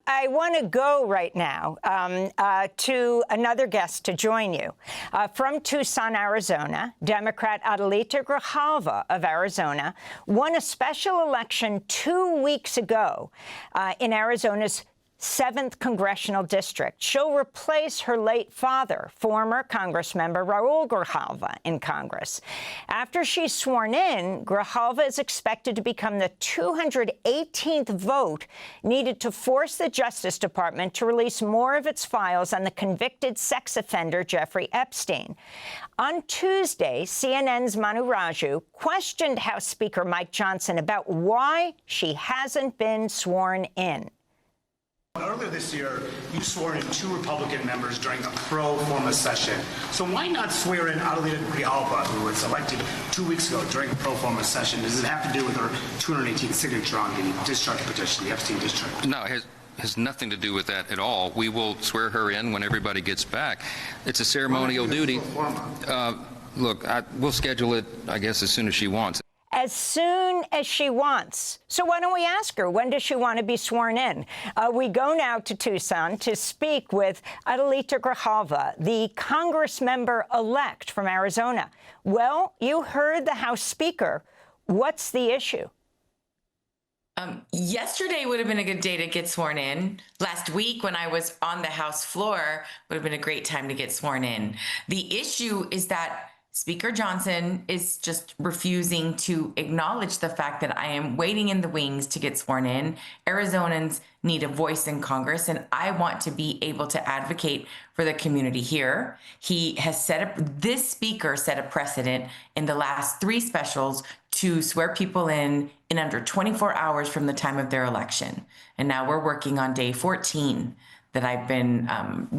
I want to go right now to another guest to join you. From Tucson, Arizona, Democrat Adelita Grijalva of Arizona won a special election 2 weeks ago in Arizona's 7th Congressional District. She'll replace her late father, former Congressmember Ro Khanna, in Congress. After she's sworn in, Grijalva is expected to become the 218th vote needed to force the Justice Department to release more of its files on the convicted sex offender Jeffrey Epstein. On Tuesday, CNN's Manu Raju questioned House Speaker Mike Johnson about why she hasn't been sworn in. Earlier this year, you swore in 2 Republican members during a pro forma session. So why not swear in Adelita Grijalva, who was elected 2 weeks ago during a pro forma session? Does it have to do with her 218th signature on the discharge petition, the Epstein discharge? No, it has nothing to do with that at all. We will swear her in when everybody gets back. It's a ceremonial duty. Look, we'll schedule it, I guess, as soon as she wants. As soon as she wants. So why don't we ask her, when does she want to be sworn in? We go now to Tucson to speak with Adelita Grijalva, the Congressmember-elect from Arizona. Well, you heard the House Speaker. What's the issue? Yesterday would have been a good day to get sworn in. Last week, when I was on the House floor, would have been a great time to get sworn in. The issue is that Speaker Johnson is just refusing to acknowledge the fact that I am waiting in the wings to get sworn in. Arizonans need a voice in Congress, and I want to be able to advocate for the community here. He has this speaker set a precedent in the last 3 specials to swear people in under 24 hours from the time of their election. And now we're working on day 14 that I've been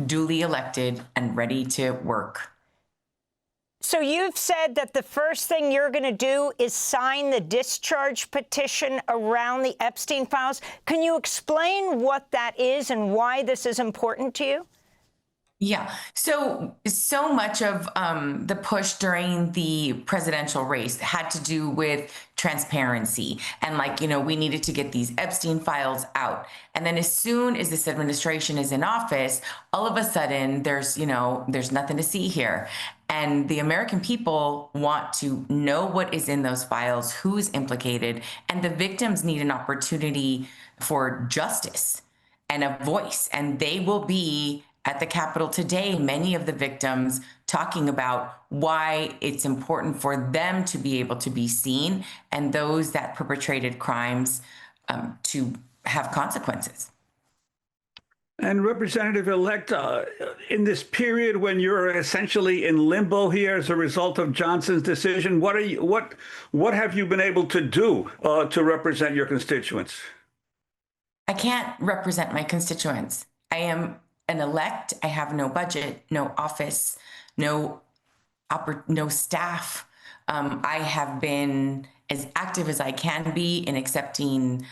duly elected and ready to work. So you've said that the first thing you're going to do is sign the discharge petition around the Epstein files. Can you explain what that is and why this is important to you? Yeah. So much of the push during the presidential race had to do with transparency and we needed to get these Epstein files out. And then as soon as this administration is in office, all of a sudden there's nothing to see here. And the American people want to know what is in those files, who's implicated, and the victims need an opportunity for justice and a voice. And they will be at the Capitol today, many of the victims talking about why it's important for them to be able to be seen and those that perpetrated crimes to have consequences. And Representative-elect, in this period when you're essentially in limbo here as a result of Johnson's decision, what have you been able to do to represent your constituents? I can't represent my constituents. I am an elect. I have no budget, no office, no staff. I have been as active as I can be in accepting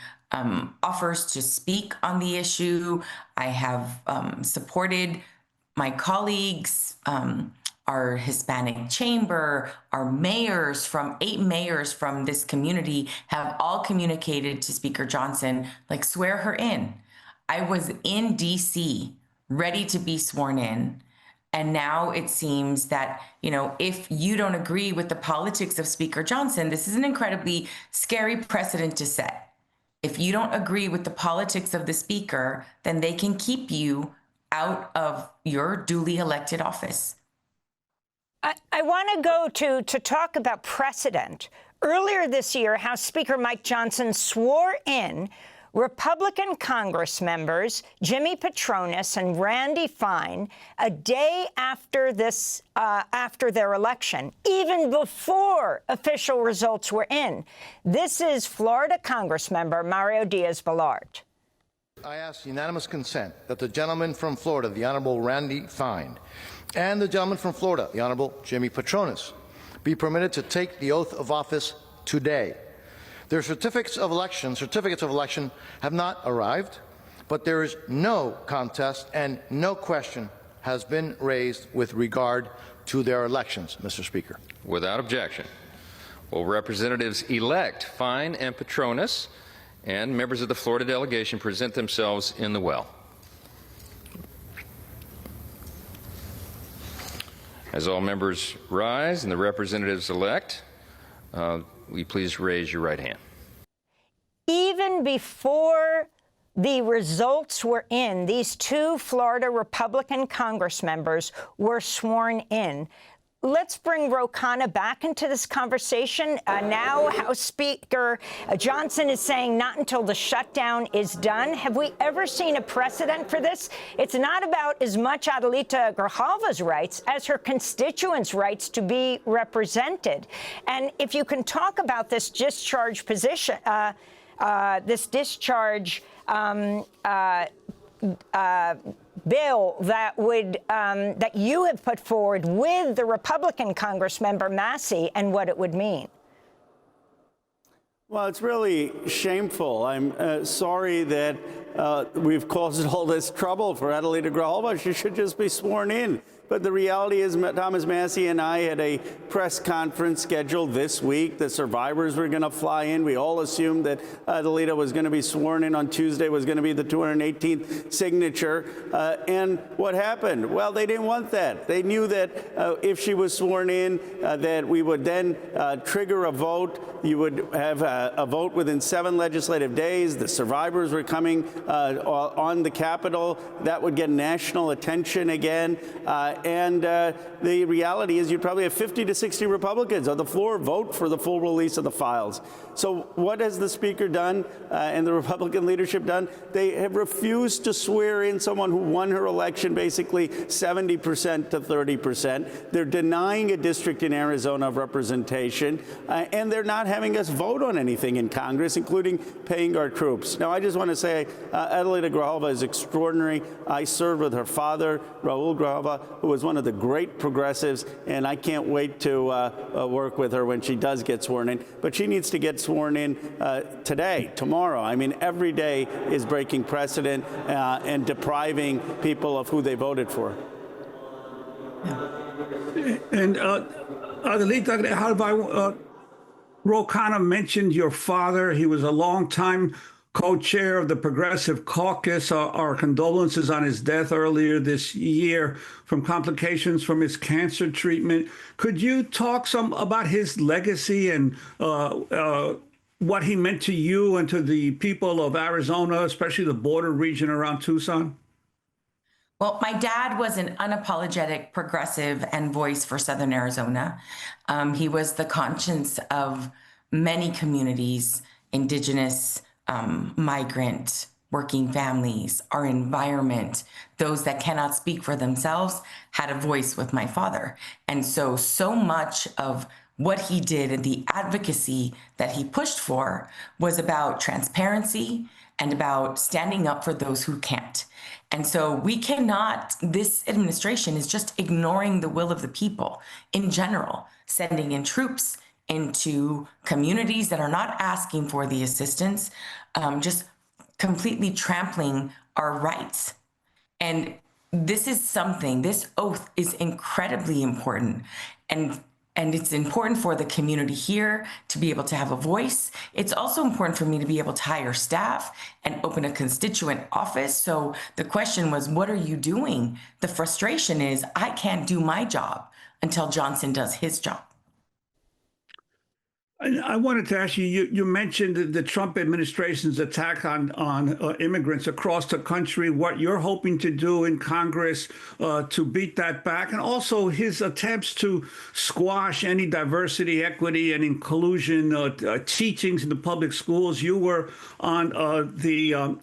offers to speak on the issue. I have supported my colleagues, our Hispanic chamber, our mayors from 8 mayors from this community have all communicated to Speaker Johnson, swear her in. I was in DC ready to be sworn in. And now it seems that, if you don't agree with the politics of Speaker Johnson, this is an incredibly scary precedent to set. If you don't agree with the politics of the speaker, then they can keep you out of your duly elected office. I want to go to talk about precedent. Earlier this year, House Speaker Mike Johnson swore in Republican Congress members Jimmy Petronis and Randy Fine a day after their election, even before official results were in. This is Florida Congressmember Mario Diaz-Balart. I ask unanimous consent that the gentleman from Florida, the Honorable Randy Fine, and the gentleman from Florida, the Honorable Jimmy Petronis, be permitted to take the oath of office today. Their certificates of election have not arrived, but there is no contest and no question has been raised with regard to their elections, Mr. Speaker. Without objection. Will Representatives-elect Fine and Petronis and members of the Florida delegation present themselves in the well. As all members rise and the representatives elect, will you please raise your right hand? Even before the results were in, these two Florida Republican Congress members were sworn in. Let's bring Ro Khanna back into this conversation. Now House Speaker Johnson is saying not until the shutdown is done. Have we ever seen a precedent for this? It's not about as much Adelita Grijalva's rights as her constituents' rights to be represented. And if you can talk about this discharge position, this discharge bill that you have put forward with the Republican Congressmember Massey and what it would mean. Well, it's really shameful. I'm sorry that we've caused all this trouble for Adelita Grijalva. She should just be sworn in. But the reality is Thomas Massey and I had a press conference scheduled this week. The survivors were going to fly in. We all assumed that Adelita was going to be sworn in on Tuesday, was going to be the 218th signature. And what happened? Well, they didn't want that. They knew that if she was sworn in, that we would then trigger a vote. You would have a vote within 7 legislative days. The survivors were coming on the Capitol. That would get national attention again. And the reality is you'd probably have 50 to 60 Republicans on the floor vote for the full release of the files. So what has the Speaker done and the Republican leadership done? They have refused to swear in someone who won her election basically 70% to 30%. They're denying a district in Arizona of representation, and they're not having us vote on anything in Congress, including paying our troops. Now, I just want to say Adelita Grijalva is extraordinary. I served with her father, Raul Grijalva, who was one of the great progressives, and I can't wait to work with her when she does get sworn in. But she needs to get sworn in today, tomorrow. I mean, every day is breaking precedent and depriving people of who they voted for. And Adelita Grijalva, Ro Khanna mentioned your father. He was a longtime co-chair of the Progressive Caucus. Our condolences on his death earlier this year from complications from his cancer treatment. Could you talk some about his legacy and what he meant to you and to the people of Arizona, especially the border region around Tucson? Well, my dad was an unapologetic progressive and voice for Southern Arizona. He was the conscience of many communities, indigenous, migrant, working families, our environment, those that cannot speak for themselves had a voice with my father. And so much of what he did and the advocacy that he pushed for was about transparency and about standing up for those who can't. And so we cannot, this administration is just ignoring the will of the people in general, sending in troops into communities that are not asking for the assistance, just completely trampling our rights. And this is something, this oath is incredibly important. And it's important for the community here to be able to have a voice. It's also important for me to be able to hire staff and open a constituent office. So the question was, what are you doing? The frustration is, I can't do my job until Johnson does his job. I wanted to ask you, you mentioned the Trump administration's attack on immigrants across the country, what you're hoping to do in Congress to beat that back, and also his attempts to squash any diversity, equity, and inclusion teachings in the public schools. You were on the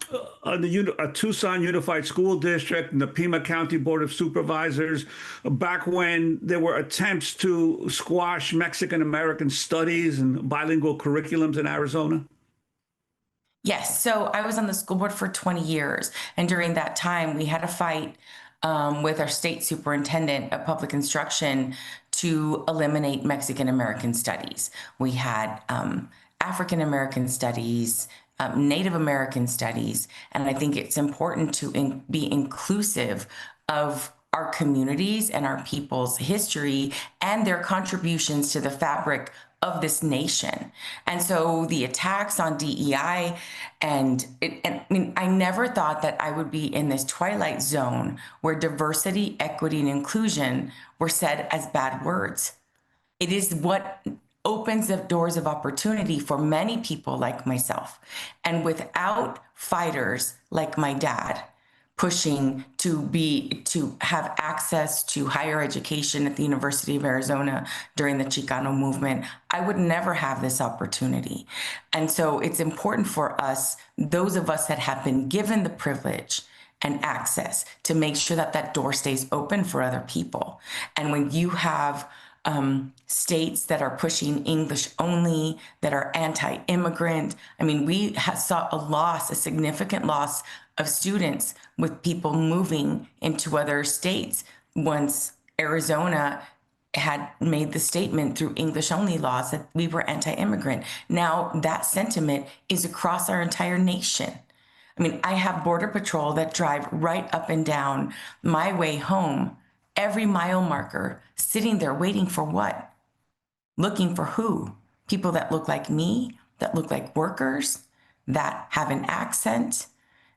Tucson Unified School District and the Pima County Board of Supervisors back when there were attempts to squash Mexican-American studies and bilingual curriculums in Arizona? Yes. So I was on the school board for 20 years. And during that time, we had a fight with our state superintendent of public instruction to eliminate Mexican-American studies. We had African-American studies, Native American studies. And I think it's important to be inclusive of our communities and our people's history and their contributions to the fabric of this nation. And so the attacks on DEI I never thought that I would be in this twilight zone where diversity, equity, and inclusion were said as bad words. It is what opens the doors of opportunity for many people like myself. And without fighters like my dad pushing to have access to higher education at the University of Arizona during the Chicano movement, I would never have this opportunity. And so it's important for us, those of us that have been given the privilege and access, to make sure that that door stays open for other people. And when you have states that are pushing English only, that are anti-immigrant. I mean, we saw a significant loss of students with people moving into other states once Arizona had made the statement through English only laws that we were anti-immigrant. Now that sentiment is across our entire nation. I mean, I have Border Patrol that drive right up and down my way home, every mile marker, sitting there waiting for what? Looking for who? People that look like me, that look like workers, that have an accent,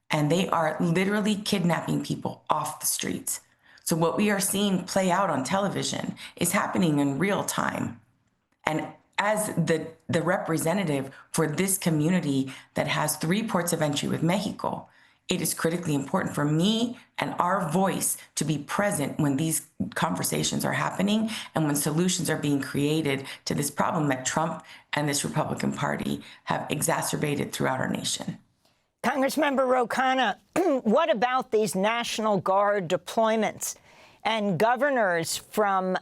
and they are literally kidnapping people off the streets. So what we are seeing play out on television is happening in real time. And as the representative for this community that has 3 ports of entry with Mexico, it is critically important for me and our voice to be present when these conversations are happening and when solutions are being created to this problem that Trump and this Republican Party have exacerbated throughout our nation. Congressmember Ro Khanna, what about these National Guard deployments and governors from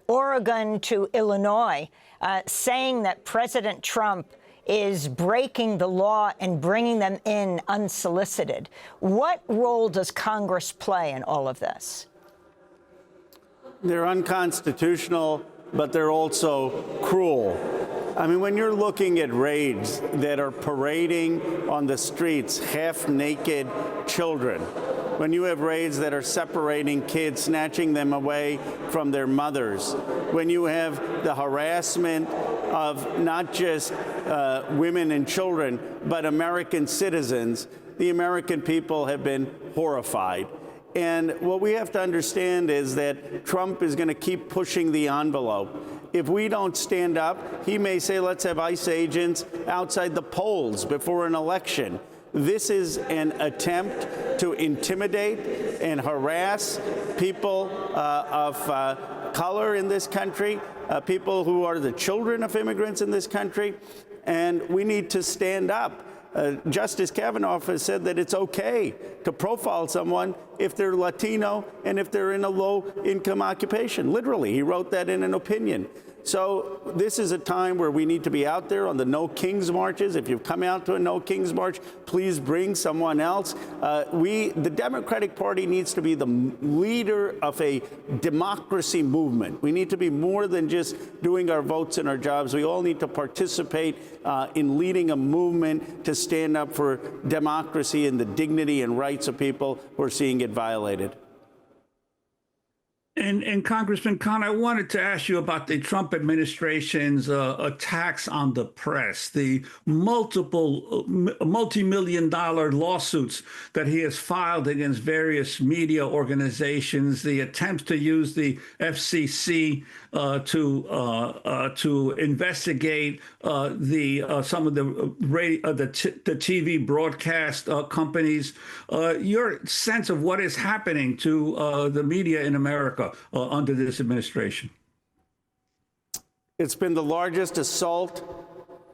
Oregon to Illinois saying that President Trump is breaking the law and bringing them in unsolicited? What role does Congress play in all of this? They're unconstitutional, but they're also cruel. I mean, when you're looking at raids that are parading on the streets half-naked children, when you have raids that are separating kids, snatching them away from their mothers, when you have the harassment of not just women and children, but American citizens, the American people have been horrified. And what we have to understand is that Trump is going to keep pushing the envelope. If we don't stand up, he may say, let's have ICE agents outside the polls before an election. This is an attempt to intimidate and harass people of color in this country, people who are the children of immigrants in this country, and we need to stand up. Justice Kavanaugh has said that it's okay to profile someone if they're Latino and if they're in a low-income occupation. Literally, he wrote that in an opinion. So this is a time where we need to be out there on the No Kings marches. If you've come out to a No Kings march, please bring someone else. The Democratic Party needs to be the leader of a democracy movement. We need to be more than just doing our votes and our jobs. We all need to participate in leading a movement to stand up for democracy and the dignity and rights of people who are seeing it violated. And Congressman Khanna, I wanted to ask you about the Trump administration's attacks on the press, the multiple multi-million-dollar lawsuits that he has filed against various media organizations, the attempts to use the FCC to investigate some of the TV broadcast companies. Your sense of what is happening to the media in America under this administration? It's been the largest assault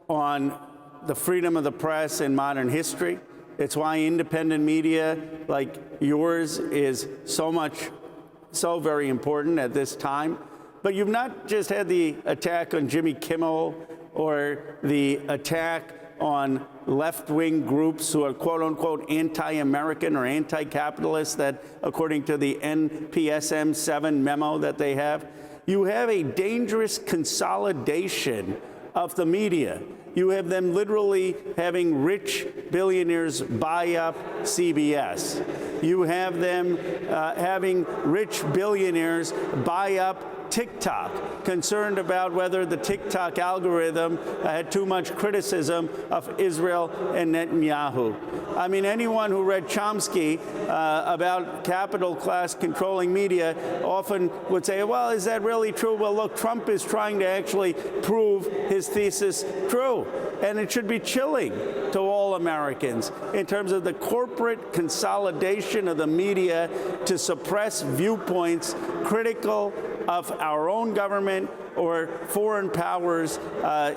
on the freedom of the press in modern history. It's why independent media like yours is so very important at this time. But you've not just had the attack on Jimmy Kimmel or the attack on left-wing groups who are quote-unquote anti-American or anti-capitalist, that according to the NPSM 7 memo that they have. You have a dangerous consolidation of the media. You have them literally having rich billionaires buy up CBS. You have them having rich billionaires buy up TikTok, concerned about whether the TikTok algorithm had too much criticism of Israel and Netanyahu. I mean, anyone who read Chomsky about capital class controlling media often would say, well, is that really true? Well, look, Trump is trying to actually prove his thesis true. And it should be chilling to all Americans in terms of the corporate consolidation of the media to suppress viewpoints critical of our own government or foreign powers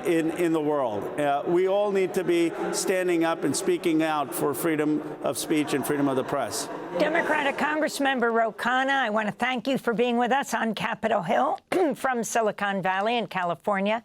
in the world. We all need to be standing up and speaking out for freedom of speech and freedom of the press. Democratic Congressmember Ro Khanna, I want to thank you for being with us on Capitol Hill from Silicon Valley in California.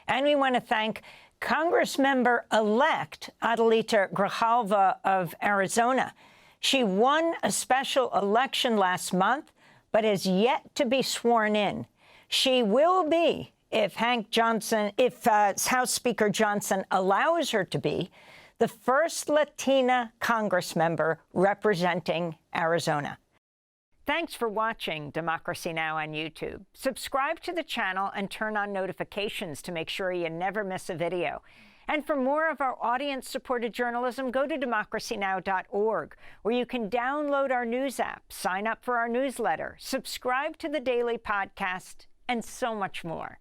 And we want to thank Congressmember-elect Adelita Grijalva of Arizona. She won a special election last month, but has yet to be sworn in. She will be, if House Speaker Johnson allows her to be, the first Latina Congressmember representing Arizona. Thanks for watching Democracy Now! On YouTube. Subscribe to the channel and turn on notifications to make sure you never miss a video. And for more of our audience-supported journalism, go to democracynow.org, where you can download our news app, sign up for our newsletter, subscribe to the daily podcast, and so much more.